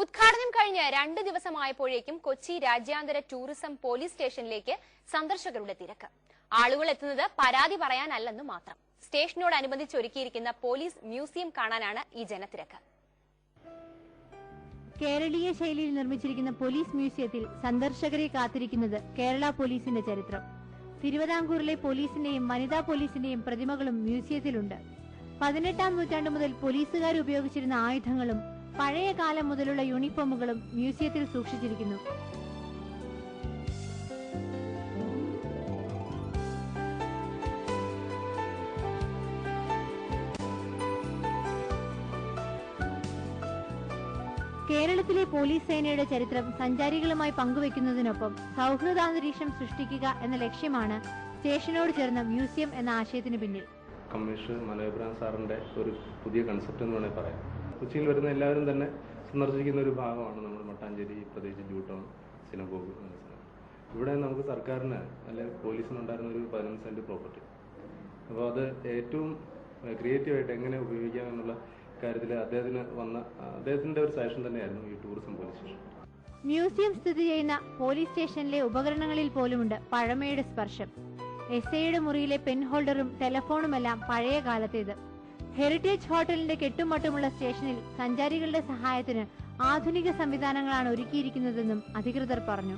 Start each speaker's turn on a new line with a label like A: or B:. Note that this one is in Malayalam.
A: ഉദ്ഘാടനം കഴിഞ്ഞ് 2 ദിവസമായപ്പോഴേക്കും കൊച്ചി രാജ്യാന്തര ടൂറിസം പോലീസ് സ്റ്റേഷനിലേക്ക് സന്ദർശകരുടെ തിരക്ക്. ആളുകൾ എത്തുന്നത് പരാതി പറയാനല്ലെന്ന് മാത്രം. സ്റ്റേഷനോടനുബന്ധിച്ച് ഒരുക്കിയിരിക്കുന്ന പോലീസ് മ്യൂസിയം കാണാനാണ് ഈ ജനത്തിരക്ക്.
B: കേരളീയ ശൈലിയിൽ നിർമ്മിച്ചിരിക്കുന്ന പോലീസ് മ്യൂസിയത്തിൽ സന്ദർശകരെ കാത്തിരിക്കുന്നത് കേരള പോലീസിന്റെ ചരിത്രം. തിരുവിതാംകൂറിലെ പോലീസിന്റെയും വനിതാ പോലീസിന്റെയും പ്രതിമകളും മ്യൂസിയത്തിലുണ്ട്. 18ാം നൂറ്റാണ്ടു മുതൽ പോലീസുകാർ ഉപയോഗിച്ചിരുന്ന ആയുധങ്ങളും പഴയ കാലം മുതലുള്ള യൂണിഫോമുകളും മ്യൂസിയത്തിൽ സൂക്ഷിച്ചിരിക്കുന്നു. കേരളത്തിലെ പോലീസ് സേനയുടെ ചരിത്രം സഞ്ചാരികളുമായി പങ്കുവെക്കുന്നതിനൊപ്പം സൗഹൃദാന്തരീക്ഷം സൃഷ്ടിക്കുക എന്ന ലക്ഷ്യമാണ് സ്റ്റേഷനോട് ചേർന്ന മ്യൂസിയം എന്ന ആശയത്തിന് പിന്നിൽ.
C: കമ്മീഷണർ മനോഹരൻ സാറിന്റെ ഒരു പുതിയ കൺസെപ്റ്റ് എന്ന് വേണമെങ്കിൽ പറയാം. കൊച്ചിയിൽ വരുന്ന എല്ലാവരും തന്നെ സന്ദർശിക്കുന്ന ഒരു ഭാഗമാണ് നമ്മുടെ മട്ടാഞ്ചേരി, പ്രത്യേകിച്ച് ന്യൂ ടൗൺ സിനഗോഗ് എന്ന സ്ഥലം. ഇവിടെ നമുക്ക് സർക്കാരിന് അല്ലെങ്കിൽ പോലീസിനുണ്ടായിരുന്ന ഒരു 15 സെന്റ് പ്രോപ്പർട്ടി. അപ്പോൾ അത് ഏറ്റവും ക്രിയേറ്റീവായിട്ട് എങ്ങനെ ഉപയോഗിക്കാം എന്നുള്ള കാര്യത്തിൽ അദ്ദേഹത്തിന്റെ ഒരു സജഷൻ തന്നെയായിരുന്നു ഈ ടൂറിസം പോലീസ് സ്റ്റേഷൻ.
B: മ്യൂസിയം സ്ഥിതി ചെയ്യുന്ന പോലീസ് സ്റ്റേഷനിലെ ഉപകരണങ്ങളിൽ പോലുമുണ്ട് പഴമയുടെ സ്പർശം. എസ്ഐയുടെ മുറിയിലെ പെൻ ഹോൾഡറും ടെലഫോണുമെല്ലാം പഴയ കാലത്തേത്. ഹെറിറ്റേജ് ഹോട്ടലിന്റെ കെട്ടുമട്ടുമുള്ള സ്റ്റേഷനിൽ സഞ്ചാരികളുടെ സഹായത്തിന് ആധുനിക സംവിധാനങ്ങളാണ് ഒരുക്കിയിരിക്കുന്നതെന്നും അധികൃതർ പറഞ്ഞു.